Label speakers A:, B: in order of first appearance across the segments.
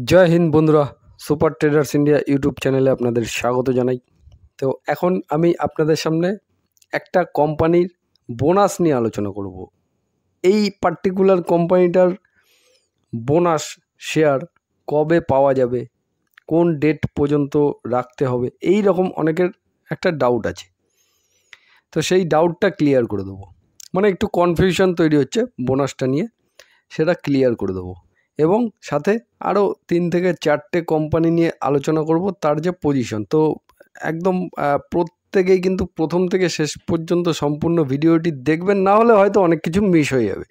A: জয় হিন্দ বন্ধুরা, super traders India YouTube চ্যানেলে আপনাদের স্বাগত জানাই। তো এখন আমি আপনাদের সামনে একটা কোম্পানির বোনাস নিয়ে আলোচনা করব। এই পার্টিকুলার কোম্পানিটার বোনাস শেয়ার কবে পাওয়া যাবে, কোন ডেট পর্যন্ত রাখতে হবে, এই রকম অনেকের একটা ডাউট আছে। তো সেই ডাউটটা ক্লিয়ার করে দেবো, মানে একটু কনফিউশন তৈরি হচ্ছে বোনাসটা নিয়ে, সেটা ক্লিয়ার করে দেবো। এবং সাথে আরও 3 থেকে 4টে কোম্পানি নিয়ে আলোচনা করব, তার যে পজিশন। তো একদম প্রত্যেকেই কিন্তু প্রথম থেকে শেষ পর্যন্ত সম্পূর্ণ ভিডিওটি দেখবেন, না হলে হয়তো অনেক কিছু মিস হয়ে যাবে,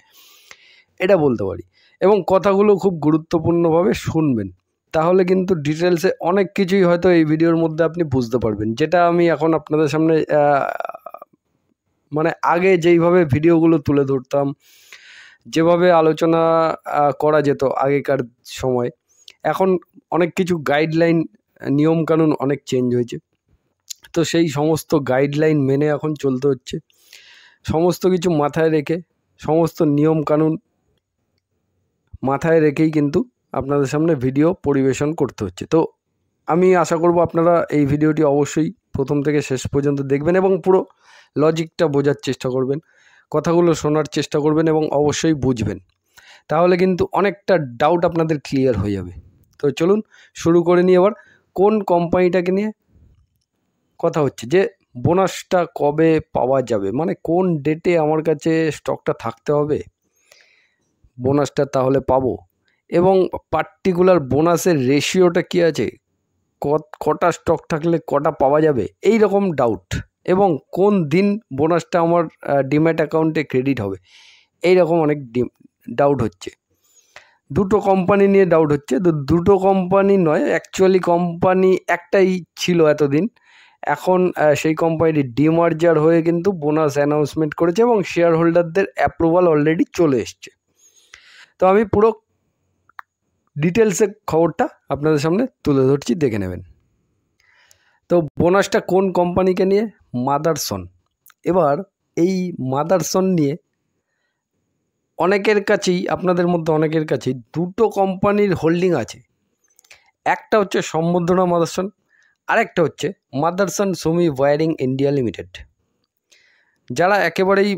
A: এটা বলতে পারি। এবং কথাগুলো খুব গুরুত্বপূর্ণভাবে শুনবেন, তাহলে কিন্তু ডিটেলসে অনেক কিছুই হয়তো এই ভিডিওর মধ্যে আপনি বুঝতে পারবেন, যেটা আমি এখন আপনাদের সামনে মানে আগে যেইভাবে ভিডিওগুলো তুলে ধরতাম, যেভাবে আলোচনা করা যেত আগেকার সময়, এখন অনেক কিছু গাইডলাইন, নিয়মকানুন অনেক চেঞ্জ হয়েছে। তো সেই সমস্ত গাইডলাইন মেনে এখন চলতে হচ্ছে, সমস্ত কিছু মাথায় রেখে, সমস্ত নিয়মকানুন মাথায় রেখেই কিন্তু আপনাদের সামনে ভিডিও পরিবেশন করতে হচ্ছে। তো আমি আশা করব আপনারা এই ভিডিওটি অবশ্যই প্রথম থেকে শেষ পর্যন্ত দেখবেন এবং পুরো লজিকটা বোঝার চেষ্টা করবেন, কথাগুলো শোনার চেষ্টা করবেন এবং অবশ্যই বুঝবেন, তাহলে কিন্তু অনেকটা ডাউট আপনাদের ক্লিয়ার হয়ে যাবে। তো চলুন শুরু করে নিই। এবার কোন কোম্পানিটাকে নিয়ে কথা হচ্ছে, যে বোনাসটা কবে পাওয়া যাবে, মানে কোন ডেটে আমার কাছে স্টকটা থাকতে হবে, বোনাসটা তাহলে পাবো, এবং পার্টিকুলার বোনাসের রেশিওটা কী আছে, কটা স্টক থাকলে কটা পাওয়া যাবে, এই রকম ডাউট। এবং কোন দিন বোনাসটা আমার ডিম্যাট অ্যাকাউন্টে ক্রেডিট হবে, এই রকম অনেক ডাউট হচ্ছে। দুটো কোম্পানি নিয়ে ডাউট হচ্ছে। তো দুটো কোম্পানি নয়, অ্যাকচুয়ালি কোম্পানি একটাই ছিল এতদিন। এখন সেই কোম্পানিটি ডিমার্জার হয়ে কিন্তু বোনাস অ্যানাউন্সমেন্ট করেছে এবং শেয়ার হোল্ডারদের অ্যাপ্রুভাল অলরেডি চলে এসছে। তো আমি পুরো ডিটেলসে খবরটা আপনাদের সামনে তুলে ধরছি, দেখে নেবেন। তো বোনাসটা কোন কোম্পানিকে নিয়ে? মাদারসন। এবার এই মাদারসন নিয়ে অনেকের কাছেই, আপনাদের মধ্যে অনেকের কাছেই দুটো কোম্পানির হোল্ডিং আছে। একটা হচ্ছে সম্বর্ধনা মাদারসন, আরেকটা হচ্ছে Motherson Sumi wiring India Limited. যারা একেবারেই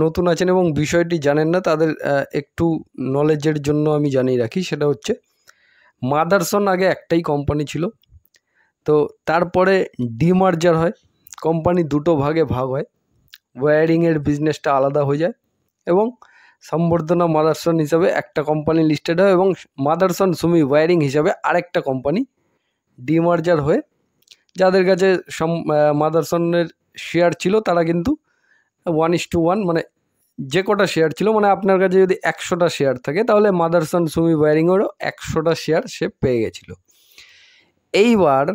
A: নতুন আছেন এবং বিষয়টি জানেন না, তাদের একটু নলেজের জন্য আমি জানিয়ে রাখি। সেটা হচ্ছে মাদারসন আগে একটাই কোম্পানি ছিল, তো তারপরে ডিমার্জার হয়, কোম্পানি দুটো ভাগে ভাগ হয়, ওয়্যারিংয়ের বিজনেসটা আলাদা হয়ে যায় এবং সম্বর্ধনা মাদারসন হিসাবে একটা কোম্পানি লিস্টেড হয় এবং মাদারসন সুমি ওয়্যারিং হিসাবে আরেকটা কোম্পানি ডিমার্জার হয়ে, যাদের কাছে মাদারসনের শেয়ার ছিল তারা কিন্তু 1:1, মানে যে কটা শেয়ার ছিল, মানে আপনার কাছে যদি 100টা শেয়ার থাকে তাহলে মাদারসন সুমি ওয়্যারিংয়েরও 100টা শেয়ার সে পেয়ে গেছিলো। এইবার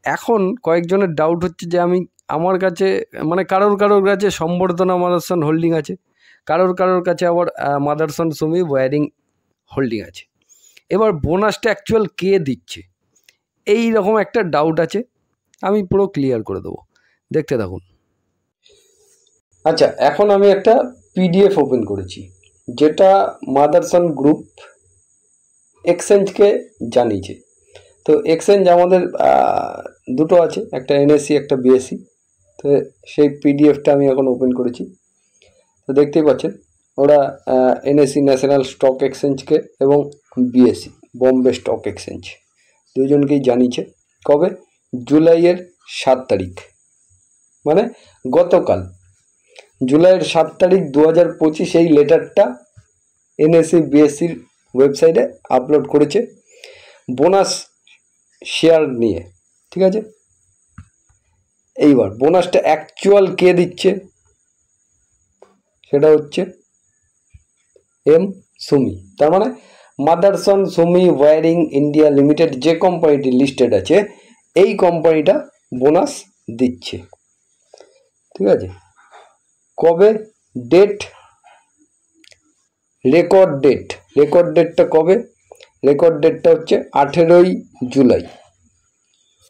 A: এখন কয়েকজনের ডাউট হচ্ছে যে আমার কাছে, মানে কারোর কাছে সম্বর্ধনা মাদারসন হোল্ডিং আছে, কারোর কাছে আবার মাদারসন সুমি ওয়্যারিং হোল্ডিং আছে। এবার বোনাসটা অ্যাকচুয়াল কে দিচ্ছে, এই রকম একটা ডাউট আছে, আমি পুরো ক্লিয়ার করে দেবো, দেখতে থাকুন। আচ্ছা, এখন আমি একটা পিডিএফ ওপেন করেছি, যেটা মাদারসন গ্রুপ এক্সচেঞ্জকে জানিয়েছে। তো এক্সচেঞ্জ আমাদের দুটো আছে, একটা এনএসসি একটা বিএসসি। তো সেই পিডিএফটা আমি এখন ওপেন করেছি। তো দেখতেই পাচ্ছেন, ওরা এনএসসি ন্যাশনাল স্টক এক্সচেঞ্জকে এবং বিএসসি বম্বে স্টক এক্সচেঞ্জ দুজনকেই জানিয়েছে। কবে? জুলাইয়ের 7 তারিখ, মানে গতকাল জুলাইয়ের 7 তারিখ 2025 এই লেটারটা এনএসসি বিএসসির ওয়েবসাইটে আপলোড করেছে বোনাস শেয়ার নিয়ে, ঠিক আছে। এইবার বোনাসটা অ্যাকচুয়াল কে দিচ্ছে, সেটা হচ্ছে এম সুমি, তার মানে Motherson Sumi wiring India Limited যে কোম্পানিটি লিস্টেড আছে, এই কোম্পানিটা বোনাস দিচ্ছে, ঠিক আছে। কবে? ডেট, রেকর্ড ডেটটা কবে? রেকর্ড ডেটটা হচ্ছে 18ই জুলাই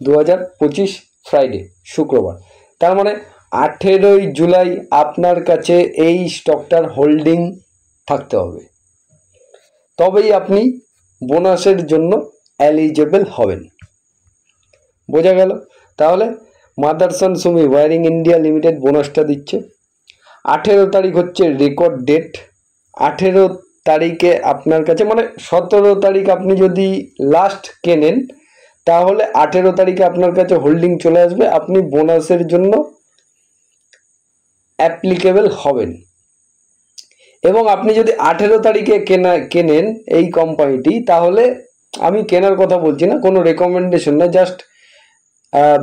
A: 2025, ফ্রাইডে, শুক্রবার। তার মানে 18ই জুলাই আপনার কাছে এই স্টকটার হোল্ডিং থাকতে হবে, তবেই আপনি বোনাসের জন্য এলিজেবল হবেন। বোঝা গেল? তাহলে Motherson Sumi wiring India limited বোনাসটা দিচ্ছে। 18 তারিখ হচ্ছে রেকর্ড ডেট। 18 তারিখে আপনার কাছে, মানে 17 তারিখ আপনি যদি লাস্ট কেনেন, তাহলে 18 তারিখে আপনার কাছে হোল্ডিং চলে আসবে, আপনি বোনাসের জন্য অ্যাপ্লিকেবল হবেন। এবং আপনি যদি 18 তারিখে কেনেন এই কোম্পানিটি, তাহলে আমি কেনার কথা বলছি না, কোনো রেকমেন্ডেশন না, জাস্ট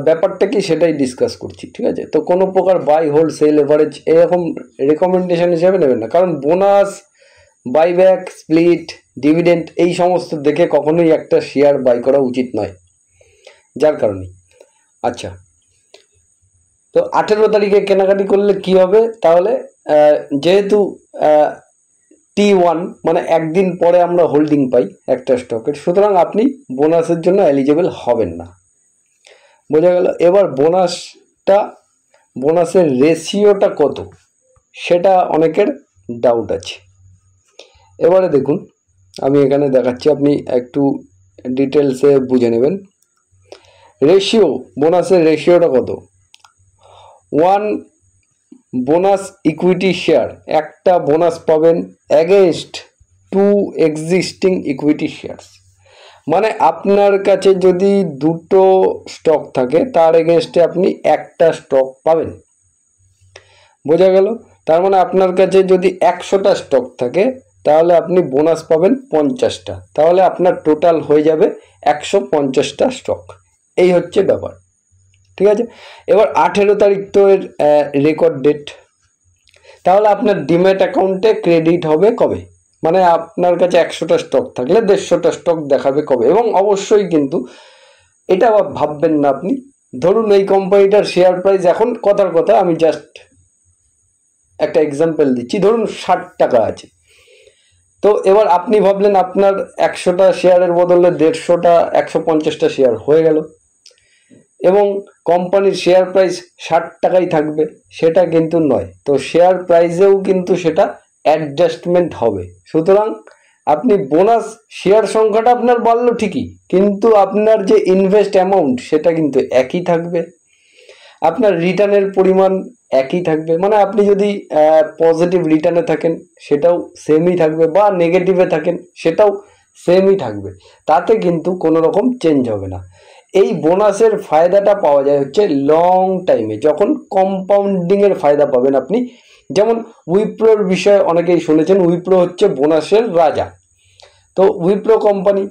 A: ব্যাপারটা কি সেটাই ডিসকাস করছি, ঠিক আছে? তো কোনো প্রকার বাই হোল্ড সেল এভারেজ এরকম রেকমেন্ডেশন হিসেবে নেবেন না, কারণ বোনাস, বাইব্যাক, স্প্লিট, ডিভিডেন্ড এই সমস্ত দেখে কখনোই একটা শেয়ার বাই করা উচিত নয়, যার কারণে। আচ্ছা, তো 18 তারিখে কেনাকাটি করলে কি হবে? তাহলে যেহেতু T1 মানে একদিন পরে আমরা হোল্ডিং পাই একটা স্টকের, সুতরাং আপনি বোনাসের জন্য এলিজেবল হবেন না। বোঝা গেল? এবার বোনাসের রেশিওটা কত, সেটা অনেকের ডাউট আছে। এবারে দেখুন, আমি এখানে দেখাচ্ছি, আপনি একটু ডিটেলসে বুঝে নেবেন। রেশিও, বোনাসের রেশিওটা কত? 1 বোনাস ইকুইটি শেয়ার, একটা বোনাস পাবেন অ্যাগেনস্ট 2 এক্সিস্টিং ইকুইটি শেয়ারস। মানে আপনার কাছে যদি দুটো স্টক থাকে, তার এগেনস্টে আপনি একটা স্টক পাবেন। বোঝা গেল? তার মানে আপনার কাছে যদি 100টা স্টক থাকে, তাহলে আপনি বোনাস পাবেন 50টা, তাহলে আপনার টোটাল হয়ে যাবে 150টা স্টক। এই হচ্ছে ব্যাপার, ঠিক আছে? এবার 18 তারিখ তো এর রেকর্ড ডেট, তাহলে আপনার ডিম্যাট অ্যাকাউন্টে ক্রেডিট হবে কবে? মানে আপনার কাছে 100টা স্টক থাকলে 150টা স্টক দেখাবে কবে? এবং অবশ্যই কিন্তু এটা ভাববেন না আপনি, ধরুন এই কোম্পানিটার শেয়ার প্রাইস এখন, কথার কথা আমি জাস্ট একটা এক্সাম্পল দিচ্ছি, ধরুন 60 টাকা আছে। তো এবার আপনি ভাবলেন আপনার 100টা শেয়ারের বদলে 150টা 150টা শেয়ার হয়ে গেল, এবং কোম্পানির শেয়ার প্রাইস 60 টাকাই থাকবে, সেটা কিন্তু নয়। তো শেয়ার প্রাইসেও কিন্তু সেটা অ্যাডজাস্টমেন্ট হবে। সুতরাং আপনি বোনাস, শেয়ার সংখ্যাটা আপনার বাড়লো ঠিকই, কিন্তু আপনার যে ইনভেস্ট অ্যামাউন্ট সেটা কিন্তু একই থাকবে, আপনার রিটার্নের পরিমাণ একই থাকবে। মানে আপনি যদি পজিটিভ রিটার্নে থাকেন সেটাও সেমই থাকবে, বা নেগেটিভে থাকেন সেটাও সেমই থাকবে, তাতে কিন্তু কোনো রকম চেঞ্জ হবে না। এই বোনাসের ফায়দাটা পাওয়া যায় হচ্ছে লং টাইমে, যখন কম্পাউন্ডিংয়ের ফায়দা পাবেন আপনি। যেমন উইপ্রোর বিষয়ে অনেকেই শুনেছেন, উইপ্রো হচ্ছে বোনাসের রাজা। তো উইপ্রো কোম্পানি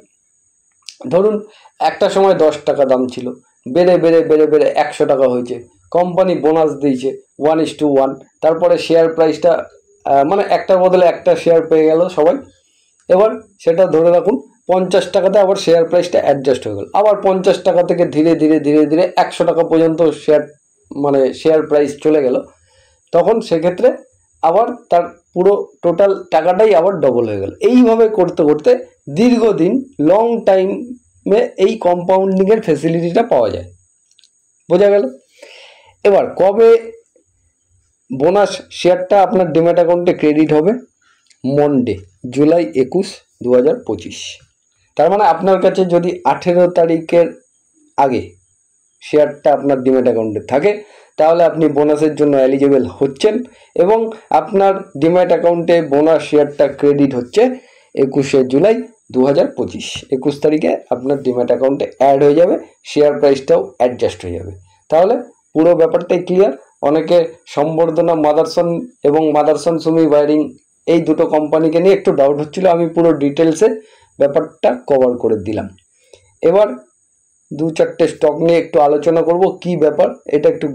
A: ধরুন একটা সময় 10 টাকা দাম ছিল, বেড়ে বেড়ে বেড়ে বেড়ে 100 টাকা হয়েছে, কোম্পানি বোনাস দিয়েছে 1:1, তারপরে শেয়ার প্রাইসটা মানে একটার বদলে একটা শেয়ার পেয়ে গেল সবাই। এবার সেটা ধরে রাখুন 50 টাকাতে আবার শেয়ার প্রাইসটা অ্যাডজাস্ট হয়ে গেল, আবার 50 টাকা থেকে ধীরে ধীরে ধীরে ধীরে 100 টাকা পর্যন্ত শেয়ার প্রাইস চলে গেল। তখন সেক্ষেত্রে আবার তার পুরো টোটাল টাকাটাই আবার ডবল হয়ে গেল। এইভাবে করতে করতে দীর্ঘদিন লং টাইমে এই কম্পাউন্ডিংয়ের ফেসিলিটিটা পাওয়া যায়। বোঝা গেল? এবার কবে বোনাস শেয়ারটা আপনার ডিম্যাট অ্যাকাউন্টে ক্রেডিট হবে? মন্ডে, জুলাই 21, 2025। তার মানে আপনার কাছে যদি 18 তারিখের আগে শেয়ারটা আপনার ডিম্যাট অ্যাকাউন্টে থাকে, তাহলে আপনি বোনাসের জন্য এলিজেবল হচ্ছেন, এবং আপনার ডিম্যাট অ্যাকাউন্টে বোনাস শেয়ারটা ক্রেডিট হচ্ছে 21শে জুলাই 2025। 21 তারিখে আপনার ডিম্যাট অ্যাকাউন্টে অ্যাড হয়ে যাবে, শেয়ার প্রাইসটাও অ্যাডজাস্ট হয়ে যাবে। তাহলে পুরো ব্যাপারটাই ক্লিয়ার। অনেকে সম্বর্ধনা মাদারসন এবং মাদারসন সুমি ওয়্যারিং এই দুটো কোম্পানিকে নিয়ে একটু ডাউট হচ্ছিল, আমি পুরো ডিটেলসে ব্যাপারটা কভার করে দিলাম। এবার 2-4টে স্টক নিয়ে একটু আলোচনা করব, কি ব্যাপার এটা একটু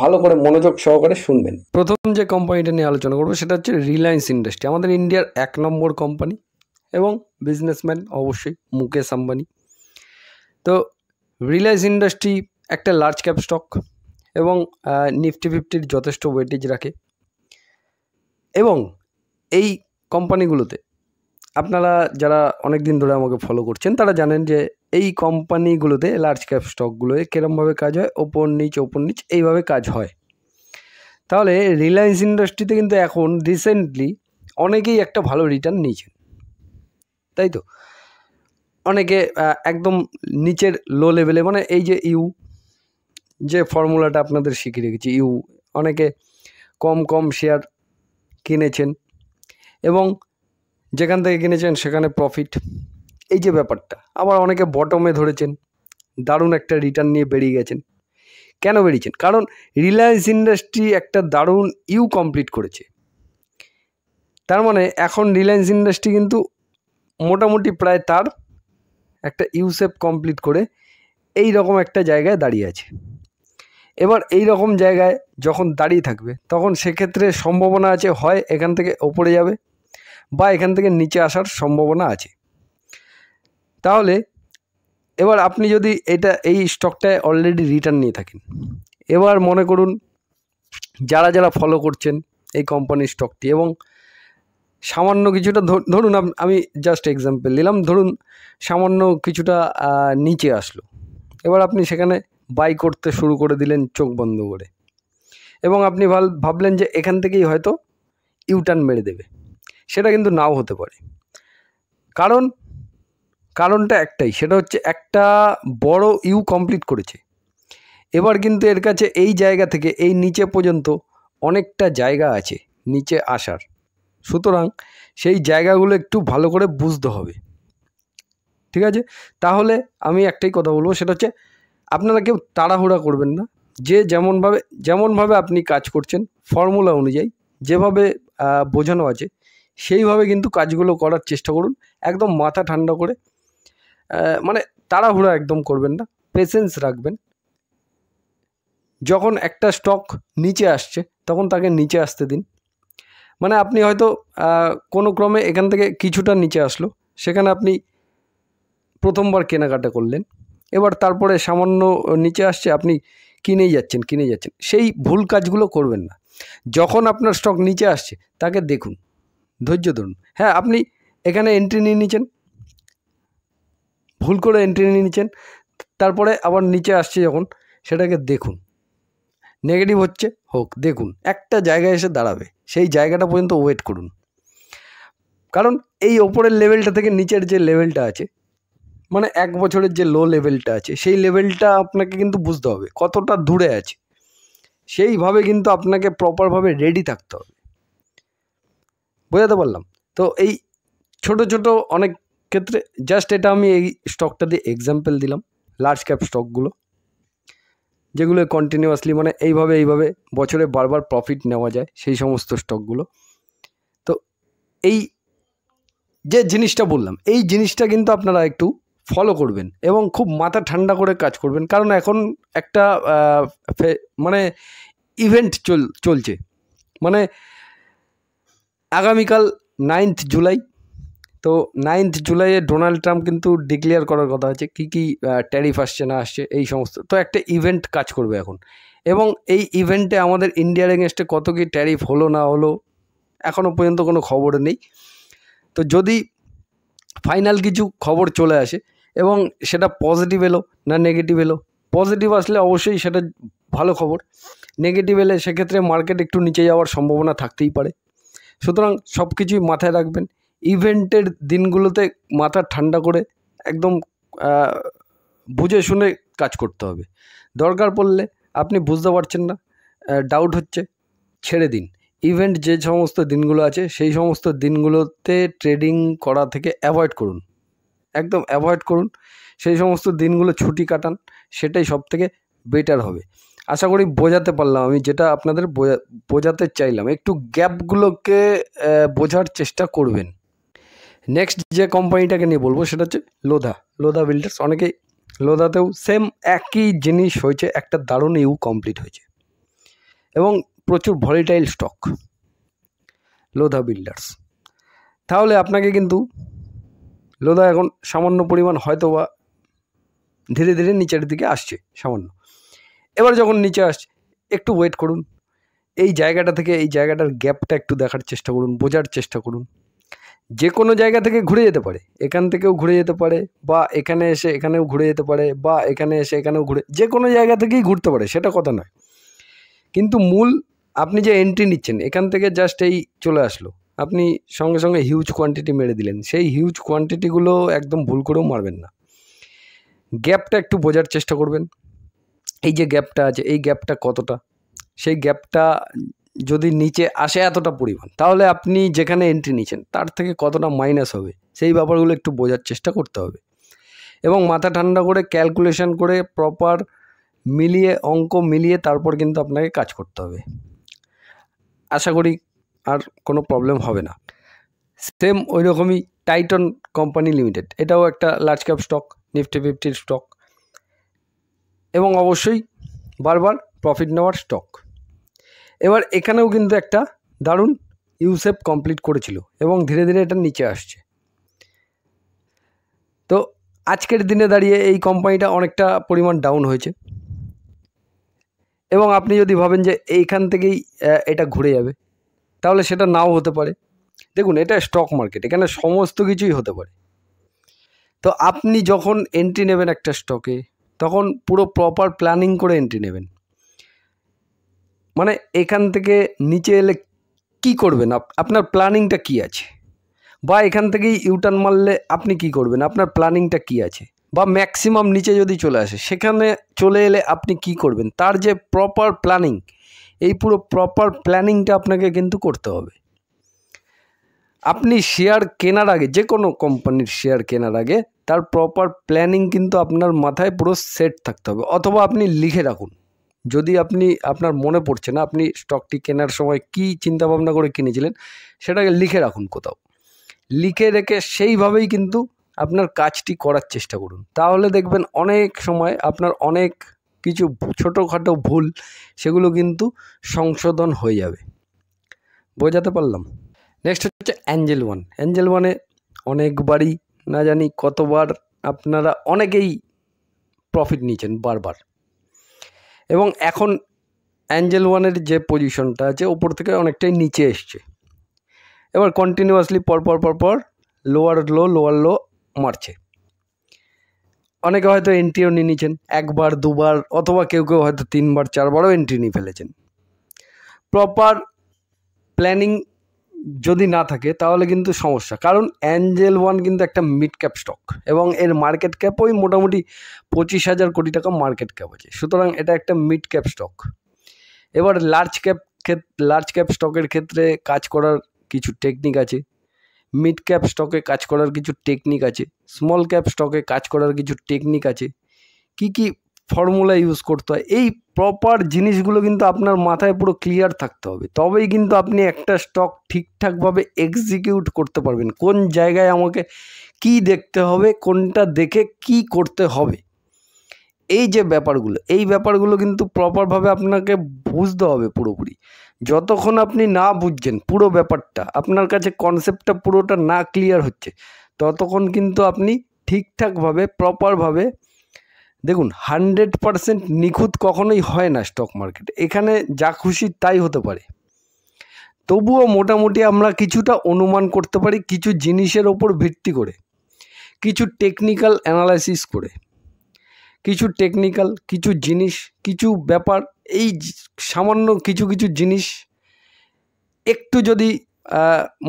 A: ভালো করে মনোযোগ সহকারে শুনবেন। প্রথম যে কোম্পানিটা নিয়ে আলোচনা করব সেটা হচ্ছে রিলায়েন্স ইন্ডাস্ট্রি, আমাদের ইন্ডিয়ার 1 নম্বর কোম্পানি, এবং বিজনেসম্যান অবশ্যই মুকেশ আম্বানি। তো রিলায়েন্স ইন্ডাস্ট্রি একটা লার্জ ক্যাপ স্টক, এবং নিফটি 50-র যথেষ্ট ওয়েটেজ রাখে। এবং এই কোম্পানিগুলোতে আপনারা যারা অনেক দিন ধরে আমাকে ফলো করছেন তারা জানেন যে এই কোম্পানিগুলোতে, লার্জ ক্যাপ স্টকগুলোতে কীরমভাবে কাজ হয়, ওপর নিচ এইভাবে কাজ হয়। তাহলে রিলায়েন্স ইন্ডাস্ট্রিতে কিন্তু এখন রিসেন্টলি অনেকেই একটা ভালো রিটার্ন নিয়েছেন, তাই তো? অনেকে একদম নিচের লো লেভেলে, মানে এই যে ইউ যে ফর্মুলাটা আপনাদের শিখিয়ে রেখেছি, ইউ, অনেকে কম কম শেয়ার কিনেছেন এবং যেখান থেকে কিনেছেন সেখানে প্রফিট, এই যে ব্যাপারটা। আবার অনেকে বটমে ধরেছেন, দারুণ একটা রিটার্ন নিয়ে বেরিয়ে গেছেন। কেন বেরিয়েছেন? কারণ রিলায়েন্স ইন্ডাস্ট্রি একটা দারুণ ইউ কমপ্লিট করেছে। তার মানে এখন রিলায়েন্স ইন্ডাস্ট্রি কিন্তু মোটামুটি প্রায় তার একটা ইউসেপ কমপ্লিট করে এই রকম একটা জায়গায় দাঁড়িয়ে আছে। এবার এই রকম জায়গায় যখন দাঁড়িয়ে থাকবে তখন সেক্ষেত্রে সম্ভাবনা আছে হয় এখান থেকে ওপরে যাবে বা এখান থেকে নিচে আসার সম্ভাবনা আছে। তাহলে এবার আপনি যদি এই স্টকটায় অলরেডি রিটার্ন নিয়ে থাকেন, এবার মনে করুন যারা যারা ফলো করছেন এই কোম্পানির স্টকটি এবং সামান্য কিছুটা ধরুন, আমি জাস্ট এক্সাম্পল দিলাম, ধরুন সামান্য কিছুটা নিচে আসলো, এবার আপনি সেখানে বাই করতে শুরু করে দিলেন চোখ বন্ধ করে, এবং আপনি ভাবলেন যে এখান থেকেই হয়তো ইউটার্ন মেরে দেবে। সেটা কিন্তু নাও হতে পারে। কারণটা একটাই, সেটা হচ্ছে একটা বড় ইউ কমপ্লিট করেছে। এবার কিন্তু এর কাছে এই জায়গা থেকে এই নিচে পর্যন্ত অনেকটা জায়গা আছে নিচে আসার, সুতরাং সেই জায়গাগুলো একটু ভালো করে বুঝতে হবে, ঠিক আছে? তাহলে আমি একটাই কথা বলবো, সেটা হচ্ছে আপনারা কেউ তাড়াহুড়া করবেন না। যে যেমনভাবে আপনি কাজ করছেন ফর্মুলা অনুযায়ী যেভাবে বোঝানো আছে সেইভাবে কিন্তু কাজগুলো করার চেষ্টা করুন, একদম মাথা ঠান্ডা করে। মানে তাড়াহুড়া একদম করবেন না, পেশেন্স রাখবেন। যখন একটা স্টক নিচে আসছে তখন তাকে নিচে আসতে দিন। মানে আপনি হয়তো কোনো ক্রমে এখান থেকে কিছুটা নিচে আসলো, সেখানে আপনি প্রথমবার কেনাকাটা করলেন, এবার তারপরে সামান্য নিচে আসছে, আপনি কিনেই যাচ্ছেন, সেই ভুল কাজগুলো করবেন না। যখন আপনার স্টক নিচে আসছে তাকে দেখুন, ধৈর্য ধরুন। হ্যাঁ, আপনি এখানে এন্ট্রি নিয়ে নিচ্ছেন, ভুল করে এন্ট্রি নিয়ে নিচ্ছেন, তারপরে আবার নিচে আসছে যখন, সেটাকে দেখুন, নেগেটিভ হচ্ছে হোক, দেখুন একটা জায়গায় এসে দাঁড়াবে, সেই জায়গাটা পর্যন্ত ওয়েট করুন। কারণ এই ওপরের লেভেলটা থেকে নিচের যে লেভেলটা আছে, মানে 1 বছরের যে লো লেভেলটা আছে, সেই লেভেলটা আপনাকে কিন্তু বুঝতে হবে কতটা দূরে আছে, সেইভাবে কিন্তু আপনাকে প্রপারভাবে রেডি থাকতে হবে। বোঝাতে পারলাম তো? এই ছোট ছোট অনেক ক্ষেত্রে জাস্ট এটা আমি এই স্টকটা দিয়ে এক্সাম্পল দিলাম, লার্জ ক্যাপ স্টকগুলো যেগুলো কন্টিনিউয়াসলি, মানে এইভাবে বছরে বারবার প্রফিট নেওয়া যায়, সেই সমস্ত স্টকগুলো। তো এই যে জিনিসটা বললাম, এই জিনিসটা কিন্তু আপনারা একটু ফলো করবেন এবং খুব মাথা ঠান্ডা করে কাজ করবেন। কারণ এখন একটা মানে ইভেন্ট চলছে, মানে আগামীকাল 9th জুলাই। তো 9th জুলাইয়ে ডোনাল্ড ট্রাম্প কিন্তু ডিক্লেয়ার করার কথা আছে কী কী ট্যারিফ আসছে না আসছে এই সমস্ত। তো একটা ইভেন্ট কাজ করবে এখন, এবং এই ইভেন্টে আমাদের ইন্ডিয়ার এগেনস্টে কত কী ট্যারিফ হলো না হলো এখনও পর্যন্ত কোনো খবর নেই। তো যদি ফাইনাল কিছু খবর চলে আসে এবং সেটা পজিটিভ এলো না নেগেটিভ এলো, পজিটিভ আসলে অবশ্যই সেটা ভালো খবর, নেগেটিভ এলে সেক্ষেত্রে মার্কেট একটু নিচে যাওয়ার সম্ভাবনা থাকতেই পারে। সুতরাং সব কিছুই মাথায় রাখবেন। ইভেন্টের দিনগুলোতে মাথা ঠান্ডা করে একদম বুঝে শুনে কাজ করতে হবে। দরকার পড়লে আপনি বুঝতে পারছেন না, ডাউট হচ্ছে, ছেড়ে দিন। ইভেন্ট যে সমস্ত দিনগুলো আছে সেই সমস্ত দিনগুলোতে ট্রেডিং করা থেকে অ্যাভয়েড করুন, একদম অ্যাভয়েড করুন। সেই সমস্ত দিনগুলো ছুটি কাটান, সেটাই সবথেকে বেটার হবে। আশা করি বোঝাতে পারলাম আমি যেটা আপনাদের বোঝাতে চাইলাম। একটু গ্যাপগুলোকে বোঝার চেষ্টা করবেন। নেক্সট যে কোম্পানিটাকে নিয়ে বলবো সেটা হচ্ছে লোধা বিল্ডার্স। অনেকেই লোধাতেও সেম একই জিনিস হয়েছে, একটা দারুণ ইউ কমপ্লিট হয়েছে এবং প্রচুর ভলিটাইল স্টক লোধা বিল্ডার্স। তাহলে আপনাকে কিন্তু লোধা এখন সামান্য পরিমাণ হয়তো বা ধীরে ধীরে নিচের দিকে আসছে সামান্য। এবার যখন নিচে আসছে একটু ওয়েট করুন, এই জায়গাটা থেকে এই জায়গাটার গ্যাপটা একটু দেখার চেষ্টা করুন, বোঝার চেষ্টা করুন। যে কোনো জায়গা থেকে ঘুরে যেতে পারে, এখান থেকেও ঘুরে যেতে পারে, বা এখানে এসে এখানেও ঘুরে যেতে পারে, বা এখানে এসে এখানেও যে কোনো জায়গা থেকেই ঘুরতে পারে, সেটা কথা নয়। কিন্তু মূল আপনি যে এন্ট্রি নিচ্ছেন এখান থেকে জাস্ট এই চলে আসলো, আপনি সঙ্গে সঙ্গে হিউজ কোয়ান্টিটি মেরে দিলেন। সেই হিউজ কোয়ান্টিটিগুলো একদম ভুল করেও মারবেন না। গ্যাপটা একটু বোঝার চেষ্টা করবেন। এই যে গ্যাপটা আছে, এই গ্যাপটা কতটা, সেই গ্যাপটা যদি নিচে আসে এতটা পরিমাণ, তাহলে আপনি যেখানে এন্ট্রি নিচ্ছেন তার থেকে কতটা মাইনাস হবে, সেই ব্যাপারগুলো একটু বোঝার চেষ্টা করতে হবে এবং মাথা ঠান্ডা করে ক্যালকুলেশন করে প্রপার মিলিয়ে, অঙ্ক মিলিয়ে তারপর কিন্তু আপনাকে কাজ করতে হবে। আশা করি আর কোনো প্রবলেম হবে না। সেম ওই রকমই টাইটন কোম্পানি লিমিটেড, এটাও একটা large cap stock, Nifty 50 stock এবং অবশ্যই বারবার প্রফিট নেওয়ার স্টক। এবার এখানেও কিন্তু একটা দারুণ ইউসেপ কমপ্লিট করেছিল এবং ধীরে ধীরে এটা নিচে আসছে। তো আজকের দিনে দাঁড়িয়ে এই কোম্পানিটা অনেকটা পরিমাণ ডাউন হয়েছে এবং আপনি যদি ভাবেন যে এইখান থেকেই এটা ঘুরে যাবে, তাহলে সেটা নাও হতে পারে। দেখুন, এটা স্টক মার্কেট, এখানে সমস্ত কিছুই হতে পারে। তো আপনি যখন এন্ট্রি নেবেন একটা স্টকে, তখন পুরো প্রপার প্ল্যানিং করে এন্ট্রি নেবেন। মানে এখান থেকে নিচে এলে কি করবেন, আপনার প্ল্যানিংটা কি আছে, বা এখান থেকেই ইউটার্ন মারলে আপনি কি করবেন, আপনার প্ল্যানিংটা কি আছে, বা ম্যাক্সিমাম নিচে যদি চলে আসে সেখানে চলে এলে আপনি কি করবেন, তার যে প্রপার প্ল্যানিং, এই পুরো প্রপার প্ল্যানিংটা আপনাকে কিন্তু করতে হবে। আপনি শেয়ার কেনার আগে, যে কোনো কোম্পানির শেয়ার কেনার আগে তার প্রপার প্ল্যানিং কিন্তু আপনার মাথায় পুরো সেট থাকতে হবে, অথবা আপনি লিখে রাখুন। যদি আপনার মনে পড়ছে না আপনি স্টকটি কেনার সময় কি চিন্তাভাবনা করে কিনেছিলেন, সেটাকে লিখে রাখুন কোথাও। লিখে রেখে সেইভাবেই কিন্তু আপনার কাজটি করার চেষ্টা করুন। তাহলে দেখবেন অনেক সময় আপনার অনেক কিছু ছোটোখাটো ভুল, সেগুলো কিন্তু সংশোধন হয়ে যাবে। বোঝাতে পারলাম? নেক্সট হচ্ছে অ্যাঞ্জেল ওয়ান। অ্যাঞ্জেল ওয়ানে অনেকবারই, না জানি কতবার, আপনারা অনেকেই প্রফিট নিয়েছেন বারবার, এবং এখন অ্যাঞ্জেল ওয়ানের যে পজিশনটা আছে ওপর থেকে অনেকটাই নিচে এসছে। এবার কন্টিনিউয়াসলি পরপর লোয়ার লো মারছে। অনেকে হয়তো এন্ট্রিও নিয়ে নিয়েছেন একবার দুবার, অথবা কেউ হয়তো 3বার 4বারও এন্ট্রি নিয়ে ফেলেছেন। প্রপার প্ল্যানিং যদি না থাকে তাহলে কিন্তু সমস্যা, কারণ অ্যাঞ্জেল ওয়ান কিন্তু একটা মিড ক্যাপ স্টক এবং এর মার্কেট ক্যাপ ওই মোটামুটি 25,000 কোটি টাকা মার্কেট ক্যাপ আছে। সুতরাং এটা একটা মিড ক্যাপ স্টক। এবার লার্জ ক্যাপ স্টকের ক্ষেত্রে কাজ করার কিছু টেকনিক আছে, মিড ক্যাপ স্টকে কাজ করার কিছু টেকনিক আছে, স্মল ক্যাপ স্টকে কাজ করার কিছু টেকনিক আছে, কি ফর্মুলা ইউজ করতে হয়, এই প্রপার জিনিসগুলো কিন্তু আপনার মাথায় পুরো ক্লিয়ার থাকতে হবে। তবেই কিন্তু আপনি একটা স্টক ঠিকঠাকভাবে এক্সিকিউট করতে পারবেন। কোন জায়গায় আমাকে কি দেখতে হবে, কোনটা দেখে কি করতে হবে, এই যে ব্যাপারগুলো, এই ব্যাপারগুলো কিন্তু প্রপারভাবে আপনাকে বুঝতে হবে পুরোপুরি। যতক্ষণ আপনি না বুঝছেন পুরো ব্যাপারটা, আপনার কাছে কনসেপ্টটা পুরোটা না ক্লিয়ার হচ্ছে, ততক্ষণ কিন্তু আপনি ঠিকঠাকভাবে প্রপারভাবে, দেখুন 100% নিখুঁত কখনোই হয় না স্টক মার্কেট, এখানে যা খুশি তাই হতে পারে। তবুও মোটামুটি আমরা কিছুটা অনুমান করতে পারি, কিছু জিনিসের ওপর ভিত্তি করে, কিছু টেকনিক্যাল অ্যানালাইসিস করে, কিছু জিনিস, কিছু ব্যাপার, এই সামান্য কিছু জিনিস একটু যদি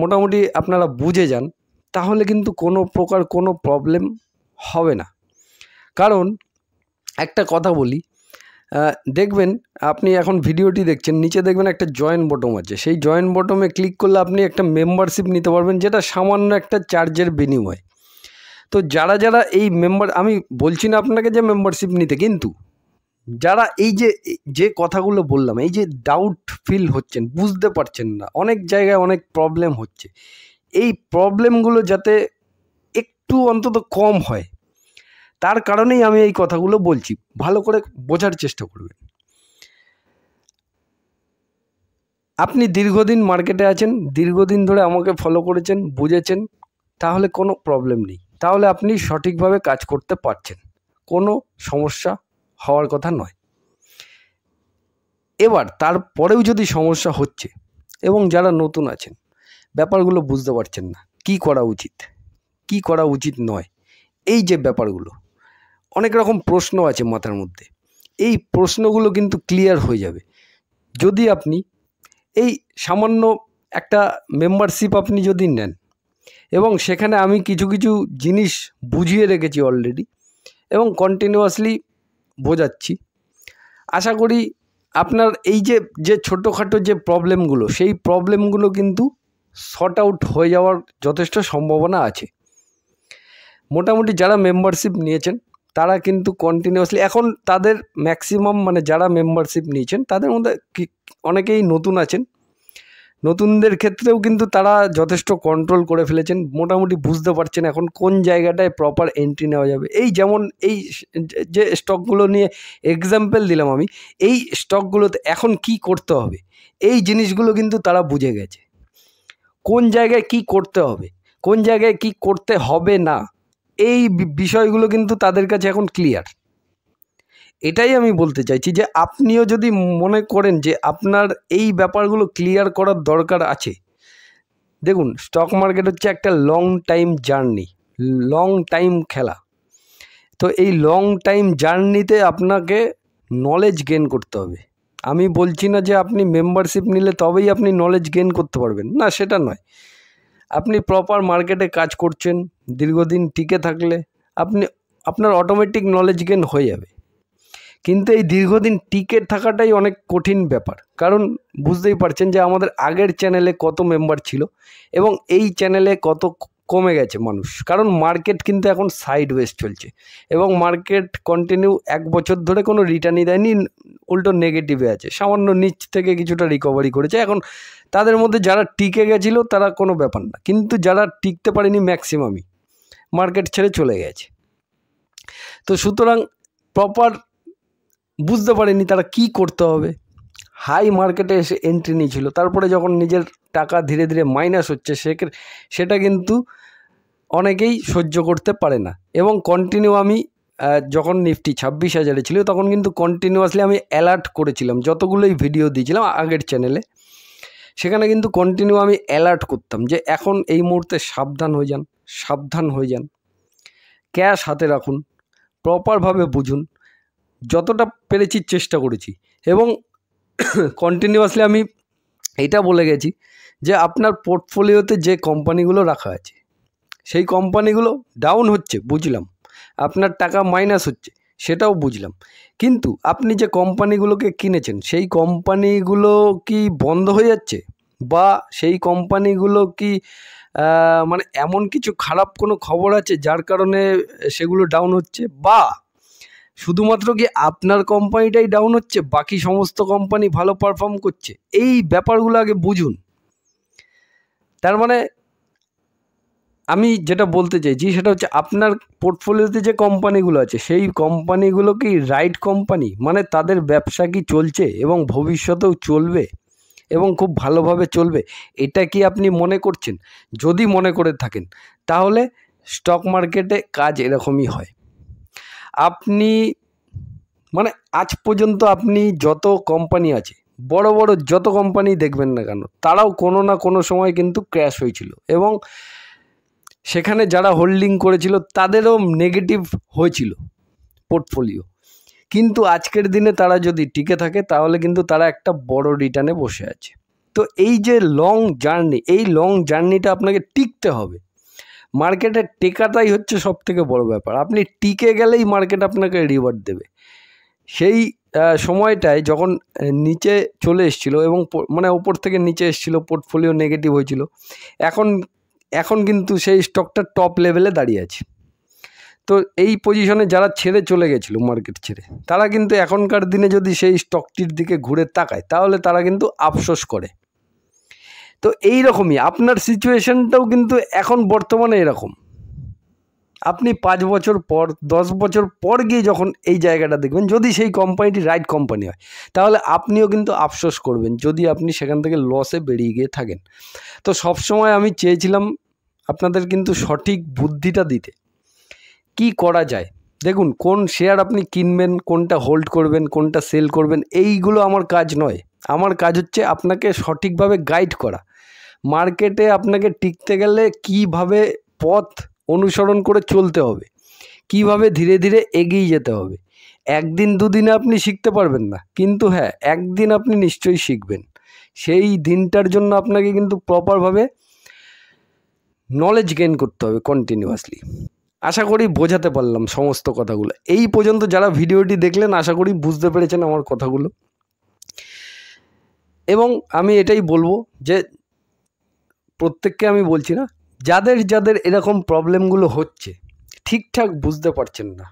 A: মোটামুটি আপনারা বুঝে যান, তাহলে কিন্তু কোনো প্রকার কোনো প্রবলেম হবে না। কারণ একটা কথা বলি, দেখবেন আপনি এখন ভিডিওটি দেখছেন, নিচে দেখবেন একটা জয়েন বটম আছে, সেই জয়েন বটমে ক্লিক করলে আপনি একটা মেম্বারশিপ নিতে পারবেন, যেটা সামান্য একটা চার্জের বিনিময়। তো যারা এই আমি বলছি না আপনাকে যে মেম্বারশিপ নিতে, কিন্তু যারা এই যে কথাগুলো বললাম, এই যে ডাউট ফিল হচ্ছেন, বুঝতে পারছেন না, অনেক জায়গায় অনেক প্রবলেম হচ্ছে, এই প্রবলেমগুলো যাতে একটু অন্তত কম হয়, তার কারণেই আমি এই কথাগুলো বলছি। ভালো করে বোঝার চেষ্টা করবেন। আপনি দীর্ঘদিন মার্কেটে আছেন, দীর্ঘদিন ধরে আমাকে ফলো করেছেন, বুঝেছেন, তাহলে কোনো প্রবলেম নেই, তাহলে আপনি সঠিকভাবে কাজ করতে পারছেন, কোনো সমস্যা হওয়ার কথা নয়। এবার তারপরেও যদি সমস্যা হচ্ছে এবং যারা নতুন আছেন, ব্যাপারগুলো বুঝতে পারছেন না, কি করা উচিত নয়, এই যে ব্যাপারগুলো, অনেক রকম প্রশ্ন আছে মাথার মধ্যে, এই প্রশ্নগুলো কিন্তু ক্লিয়ার হয়ে যাবে যদি আপনি এই সামান্য একটা মেম্বারশিপ আপনি যদি নেন এবং সেখানে আমি কিছু কিছু জিনিস বুঝিয়ে রেখেছি অলরেডি এবং কন্টিনিউয়াসলি বোঝাচ্ছি, আশা করি আপনার এই যে ছোটোখাটো যে প্রবলেমগুলো, সেই প্রবলেমগুলো কিন্তু শর্ট আউট হয়ে যাওয়ার যথেষ্ট সম্ভাবনা আছে। মোটামুটি যারা মেম্বারশিপ নিয়েছেন তারা কিন্তু কন্টিনিউয়াসলি এখন তাদের ম্যাক্সিমাম মানে যারা মেম্বারশিপ নিয়েছেন তাদের মধ্যে অনেকেই নতুন আছেন, নতুনদের ক্ষেত্রেও কিন্তু তারা যথেষ্ট কন্ট্রোল করে ফেলেছেন, মোটামুটি বুঝতে পারছেন এখন কোন জায়গাটায় প্রপার এন্ট্রি নেওয়া যাবে। এই যেমন এই যে স্টকগুলো নিয়ে এক্সাম্পল দিলাম আমি, এই স্টকগুলোতে এখন কি করতে হবে এই জিনিসগুলো কিন্তু তারা বুঝে গেছে, কোন জায়গায় কি করতে হবে, কোন জায়গায় কি করতে হবে না, এই বিষয়গুলো কিন্তু তাদের কাছে এখন ক্লিয়ার। এটাই আমি বলতে চাইছি যে আপনিও যদি মনে করেন যে আপনার এই ব্যাপারগুলো ক্লিয়ার করার দরকার আছে, দেখুন স্টক মার্কেট হচ্ছে একটা long time journey, long time খেলা। তো এই লং টাইম জার্নিতে আপনাকে নলেজ গেইন করতে হবে। আমি বলছি না যে আপনি মেম্বারশিপ নিলে তবেই আপনি নলেজ গেইন করতে পারবেন, না সেটা নয়। আপনি প্রপার মার্কেটে কাজ করছেন, দীর্ঘদিন টিকে থাকলে আপনার অটোমেটিক নলেজ গেইন হয়ে যাবে। কিন্তু এই দীর্ঘদিন টিকে থাকাটাই অনেক কঠিন ব্যাপার, কারণ বুঝতেই পারছেন যে আমাদের আগের চ্যানেলে কত মেম্বার ছিল এবং এই চ্যানেলে কত কমে গেছে মানুষ, কারণ মার্কেট কিন্তু এখন সাইডওয়েজ চলছে এবং মার্কেট কন্টিনিউ 1 বছর ধরে কোনো রিটার্নই দেয়নি, উল্টো নেগেটিভে আছে, সামান্য নিচ থেকে কিছুটা রিকভারি করেছে। এখন তাদের মধ্যে যারা টিকে গেছিলো তারা কোনো ব্যাপার না, কিন্তু যারা টিকতে পারেনি ম্যাক্সিমামই মার্কেট ছেড়ে চলে গেছে। তো সুতরাং প্রপার বুঝতে পারেনি তারা কি করতে হবে, হাই মার্কেটে এসে এন্ট্রি নিয়েছিল, তারপরে যখন নিজের টাকা ধীরে ধীরে মাইনাস হচ্ছে সেটা কিন্তু অনেকেই সহ্য করতে পারে না। এবং কন্টিনিউ আমি যখন নিফটি 26,000-এ ছিল তখন কিন্তু কন্টিনিউয়াসলি আমি অ্যালার্ট করেছিলাম, যতগুলোই ভিডিও দিয়েছিলাম আগের চ্যানেলে সেখানে কিন্তু কন্টিনিউ আমি অ্যালার্ট করতাম যে এখন এই মুহূর্তে সাবধান হয়ে যান, সাবধান হয়ে যান, ক্যাশ হাতে রাখুন, প্রপারভাবে বুঝুন। যতটা পেরেছি চেষ্টা করেছি এবং কন্টিনিউয়াসলি আমি এটা বলে গেছি যে আপনার পোর্টফোলিওতে যে কোম্পানিগুলো রাখা আছে সেই কোম্পানিগুলো ডাউন হচ্ছে বুঝলাম, আপনার টাকা মাইনাস হচ্ছে সেটাও বুঝলাম, কিন্তু আপনি যে কোম্পানিগুলোকে কিনেছেন সেই কোম্পানিগুলো কি বন্ধ হয়ে যাচ্ছে, বা সেই কোম্পানিগুলো কি মানে এমন কিছু খারাপ কোনো খবর আছে যার কারণে সেগুলো ডাউন হচ্ছে, বা শুধুমাত্র কি আপনার কোম্পানিটাই ডাউন হচ্ছে বাকি সমস্ত কোম্পানি ভালো পারফর্ম করছে, এই ব্যাপারগুলো আগে বুঝুন। তার মানে আমি যেটা বলতে চাইছি সেটা হচ্ছে আপনার পোর্টফোলিওতে যে কোম্পানিগুলো আছে সেই কোম্পানিগুলো কি রাইট কোম্পানি, মানে তাদের ব্যবসা কি চলছে এবং ভবিষ্যতেও চলবে এবং খুব ভালোভাবে চলবে, এটা কি আপনি মনে করছেন? যদি মনে করে থাকেন তাহলে স্টক মার্কেটে কাজ এরকমই হয়। আপনি মানে আজ পর্যন্ত আপনি যত কোম্পানি আছে, বড় বড় যত কোম্পানি দেখবেন না কেন, তারাও কোনো না কোনো সময় কিন্তু ক্র্যাশ হয়েছিল এবং সেখানে যারা হোল্ডিং করেছিল তাদেরও নেগেটিভ হয়েছিল পোর্টফোলিও, কিন্তু আজকের দিনে তারা যদি টিকে থাকে তাহলে কিন্তু তারা একটা বড় রিটার্নে বসে আছে। তো এই যে লং জার্নি, এই লং জার্নিটা আপনাকে টিকতে হবে। মার্কেটে টেকাটাই হচ্ছে সব থেকে বড় ব্যাপার, আপনি টিকে গেলেই মার্কেট আপনাকে রিওয়ার্ড দেবে। সেই সময়টায় যখন নিচে চলে এসেছিলো এবং মানে ওপর থেকে নিচে এসেছিলো, পোর্টফোলিও নেগেটিভ হয়েছিল, এখন কিন্তু সেই স্টকটা টপ লেভেলে দাঁড়িয়ে আছে। তো এই পজিশনে যারা ছেড়ে চলে গেছিলো মার্কেট ছেড়ে, তারা কিন্তু এখনকার দিনে যদি সেই স্টকটির দিকে ঘুরে তাকায় তাহলে তারা কিন্তু আফসোস করে। তো এই রকমই আপনার সিচুয়েশনটাও কিন্তু এখন বর্তমানে এরকম। আপনি 5 বছর পর 10 বছর পর গিয়ে যখন এই জায়গাটা দেখবেন, যদি সেই কোম্পানিটি রাইট কোম্পানি হয় তাহলে আপনিও কিন্তু আফসোস করবেন যদি আপনি সেখান থেকে লসে বেরিয়ে গিয়ে থাকেন। তো সবসময় আমি চেয়েছিলাম আপনাদের কিন্তু সঠিক বুদ্ধিটা দিতে, কি করা যায়। দেখুন কোন শেয়ার আপনি কিনবেন, কোনটা হোল্ড করবেন, কোনটা সেল করবেন, এইগুলো আমার কাজ নয়। আমার কাজ হচ্ছে আপনাকে সঠিকভাবে গাইড করা, মার্কেটে আপনাকে টিকতে গেলে কিভাবে পথ অনুসরণ করে চলতে হবে, কিভাবে ধীরে ধীরে এগিয়ে যেতে হবে। একদিন দুদিনে আপনি শিখতে পারবেন না, কিন্তু হ্যাঁ একদিন আপনি নিশ্চয়ই শিখবেন। সেই দিনটার জন্য আপনাকে কিন্তু প্রপারভাবে নলেজ গেইন করতে হবে কন্টিনিউয়াসলি। আশা করি বোঝাতে পারলাম সমস্ত কথাগুলো। এই পর্যন্ত যারা ভিডিওটি দেখলেন আশা করি বুঝতে পেরেছেন আমার কথাগুলো। এবং আমি এটাই বলবো যে প্রত্যেককে আমি বলছি না, যাদের যাদের এরকম প্রবলেমগুলো হচ্ছে, ঠিকঠাক বুঝতে পারছেন না,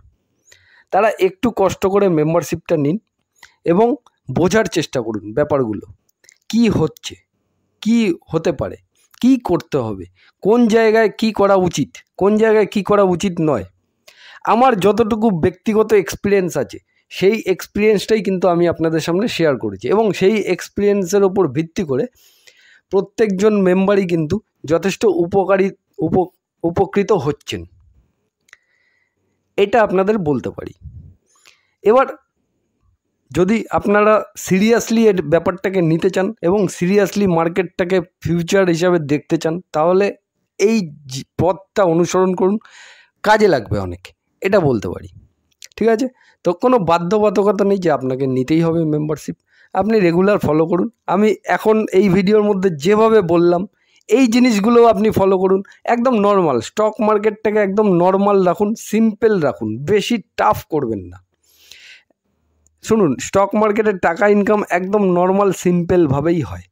A: তারা একটু কষ্ট করে মেম্বারশিপটা নিন এবং বোঝার চেষ্টা করুন ব্যাপারগুলো কি হচ্ছে, কি হতে পারে, কি করতে হবে, কোন জায়গায় কি করা উচিত, কোন জায়গায় কি করা উচিত নয়। আমার যতটুকু ব্যক্তিগত এক্সপিরিয়েন্স আছে সেই এক্সপিরিয়েন্সটাই কিন্তু আমি আপনাদের সামনে শেয়ার করেছি, এবং সেই এক্সপিরিয়েন্সের ওপর ভিত্তি করে প্রত্যেকজন মেম্বারই কিন্তু যথেষ্ট উপকৃত হচ্ছেন, এটা আপনাদের বলতে পারি। এবার যদি আপনারা সিরিয়াসলি এর ব্যাপারটাকে নিতে চান এবং সিরিয়াসলি মার্কেটটাকে ফিউচার হিসাবে দেখতে চান, তাহলে এই পথটা অনুসরণ করুন, কাজে লাগবে অনেক, এটা বলতে পারি। ঠিক আছে, তো কোনো বাধ্যবাধকতা নেই যে আপনাকে নিতেই হবে মেম্বারশিপ, আপনি রেগুলার ফলো করুন। আমি এখন এই ভিডিওর মধ্যে যেভাবে বললাম এই জিনিসগুলো আপনি ফলো করুন, একদম নর্মাল স্টক মার্কেটটাকে একদম নর্মাল রাখুন, সিম্পল রাখুন, বেশি টাফ করবেন না। শুনুন, স্টক মার্কেটের টাকা ইনকাম একদম নর্মাল সিম্পলভাবেই হয়।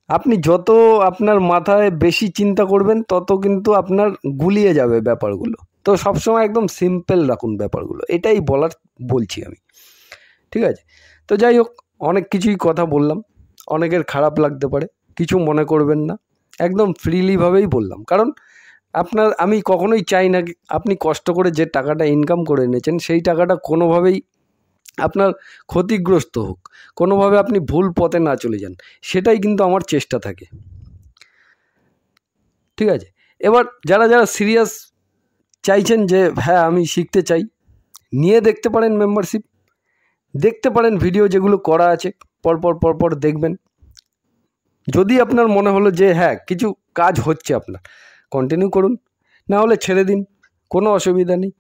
A: আপনি যত আপনার মাথায় বেশি চিন্তা করবেন তত কিন্তু আপনার গুলিয়ে যাবে ব্যাপারগুলো। তো সবসময় একদম সিম্পল রাখুন ব্যাপারগুলো, এটাই বলছি আমি। ঠিক আছে, তো যাই হোক, অনেক কিছুই কথা বললাম, অনেকের খারাপ লাগতে পারে, কিছু মনে করবেন না, একদম ফ্রিলিভাবেই বললাম। কারণ আমি কখনোই চাই না আপনি কষ্ট করে যে টাকাটা ইনকাম করে এনেছেন সেই টাকাটা কোনোভাবেই আপনার ক্ষতিগ্রস্ত হোক, কোনোভাবে আপনি ভুল পথে না চলে যান, সেটাই কিন্তু আমার চেষ্টা থাকে। ঠিক আছে, এবার যারা যারা সিরিয়াস চাইছেন যে হ্যাঁ আমি শিখতে চাই, নিয়ে দেখতে পারেন মেম্বারশিপ, দেখতে পারেন ভিডিও যেগুলো করা আছে, পরপর দেখবেন। যদি আপনার মনে হলো যে হ্যাঁ কিছু কাজ হচ্ছে আপনার, কন্টিনিউ করুন, না হলে ছেড়ে দিন, কোনো অসুবিধা নেই।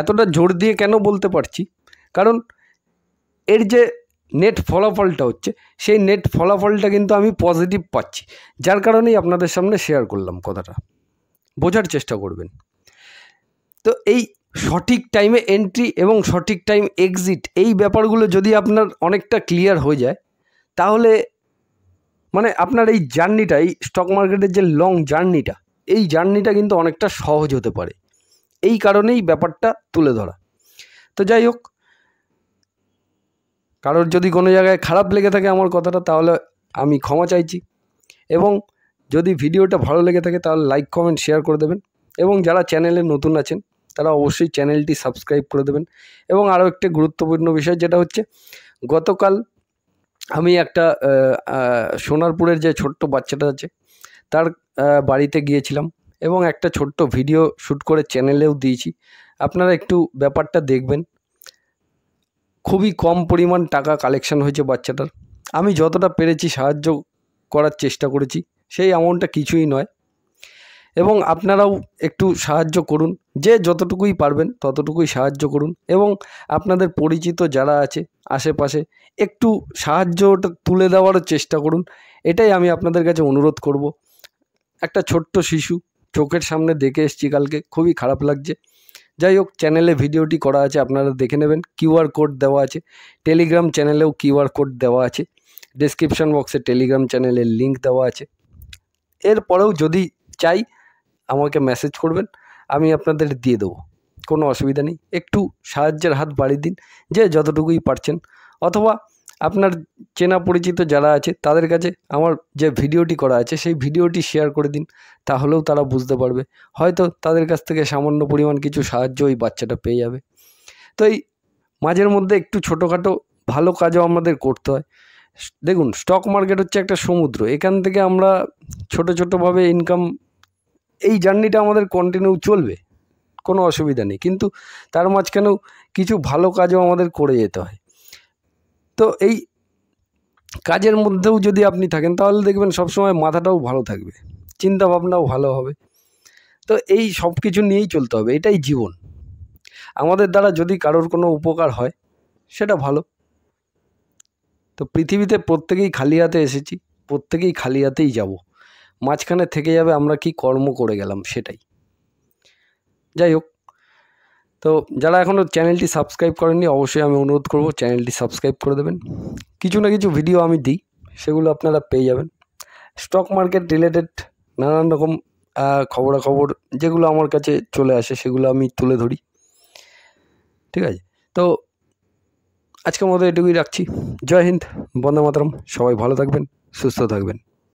A: এতটা জোর দিয়ে কেন বলতে পারছি, কারণ এর যে নেট ফলাফলটা হচ্ছে সেই নেট ফলাফলটা কিন্তু আমি পজিটিভ পাচ্ছি, যার কারণেই আপনাদের সামনে শেয়ার করলাম কথাটা, বোঝার চেষ্টা করবেন। তো এই সঠিক টাইমে এন্ট্রি এবং সঠিক টাইম এক্সিট, এই ব্যাপারগুলো যদি আপনার অনেকটা ক্লিয়ার হয়ে যায়, তাহলে মানে আপনার এই জার্নিটা, এই স্টক মার্কেটের যে লং জার্নিটা, এই জার্নিটা কিন্তু অনেকটা সহজ হতে পারে। এই কারণেই ব্যাপারটা তুলে ধরা। তো যাই হোক, কারোর যদি কোনো জায়গায় খারাপ লেগে থাকে আমার কথাটা, তাহলে আমি ক্ষমা চাইছি। এবং যদি ভিডিওটা ভালো লেগে থাকে তাহলে লাইক কমেন্ট শেয়ার করে দেবেন, এবং যারা চ্যানেলে নতুন আছেন তারা অবশ্যই চ্যানেলটি সাবস্ক্রাইব করে দেবেন। এবং আরও একটি গুরুত্বপূর্ণ বিষয়, যেটা হচ্ছে গতকাল আমি একটা সোনারপুরের যে ছোট্ট বাচ্চাটা আছে তার বাড়িতে গিয়েছিলাম এবং একটা ছোট্ট ভিডিও শ্যুট করে চ্যানেলেও দিয়েছি। আপনারা একটু ব্যাপারটা দেখবেন। খুবই কম পরিমাণ টাকা কালেকশন হয়েছে বাচ্চাটার। আমি যতটা পেরেছি সাহায্য করার চেষ্টা করেছি, সেই অ্যামাউন্টটা কিছুই নয়। এবং আপনারাও একটু সাহায্য করুন, যে যতটুকুই পারবেন ততটুকুই সাহায্য করুন, এবং আপনাদের পরিচিত যারা আছে আশেপাশে একটু সাহায্যটা তুলে দেওয়ারও চেষ্টা করুন, এটাই আমি আপনাদের কাছে অনুরোধ করব। একটা ছোট্ট শিশু চোখের সামনে দেখে এসেছি কালকে, খুবই খারাপ লাগছে। যাই হোক, চ্যানেলে ভিডিওটি করা আছে, আপনারা দেখে নেবেন, কিউআর কোড দেওয়া আছে, টেলিগ্রাম চ্যানেলেও কিউআর কোড দেওয়া আছে, ডেসক্রিপশন বক্সে টেলিগ্রাম চ্যানেলের লিঙ্ক দেওয়া আছে। এরপরেও যদি চাই আমাকে মেসেজ করবেন, আমি আপনাদের দিয়ে দেবো, কোনো অসুবিধা নেই। একটু সাহায্যের হাত বাড়িয়ে দিন যে যতটুকুই পারছেন, অথবা আপনার চেনা পরিচিত যারা আছে তাদের কাছে আমার যে ভিডিওটি করা আছে সেই ভিডিওটি শেয়ার করে দিন, তাহলেও তারা বুঝতে পারবে, হয়তো তাদের কাছ থেকে সামান্য পরিমাণ কিছু সাহায্য ওই বাচ্চাটা পেয়ে যাবে। তো এই মাঝের মধ্যে একটু ছোটোখাটো ভালো কাজও আমাদের করতে হয়। দেখুন, স্টক মার্কেট হচ্ছে একটা সমুদ্র, এখান থেকে আমরা ছোটোভাবে ইনকাম, এই জার্নিটা আমাদের কন্টিনিউ চলবে, কোনো অসুবিধা নেই, কিন্তু তার মাঝখানেও কিছু ভালো কাজও আমাদের করে যেতে হয়। তো এই কাজের মধ্যেও যদি আপনি থাকেন তাহলে দেখবেন সবসময় মাথাটাও ভালো থাকবে, চিন্তা ভাবনাও ভালো হবে। তো এই সব কিছু নিয়েই চলতে হবে, এটাই জীবন। আমাদের দ্বারা যদি কারোর কোনো উপকার হয় সেটা ভালো। তো তো পৃথিবীতে প্রত্যেকেই খালি হাতে এসেছি, প্রত্যেকেই খালি হাতেই যাব। মাঝখানে থেকে যাবে আমরা কি কর্ম করে গেলাম সেটাই। যাই হোক, তো যারা এখনও চ্যানেলটি সাবস্ক্রাইব করেননি অবশ্যই আমি অনুরোধ করব চ্যানেলটি সাবস্ক্রাইব করে দেবেন। কিছু না কিছু ভিডিও আমি দিই, সেগুলো আপনারা পেয়ে যাবেন। স্টক মার্কেট রিলেটেড নানান রকম খবরাখবর যেগুলো আমার কাছে চলে আসে সেগুলো আমি তুলে ধরি। ঠিক আছে, তো আজকের মতো এটুকুই রাখছি। জয় হিন্দ, বন্দে মাতরম। সবাই ভালো থাকবেন, সুস্থ থাকবেন।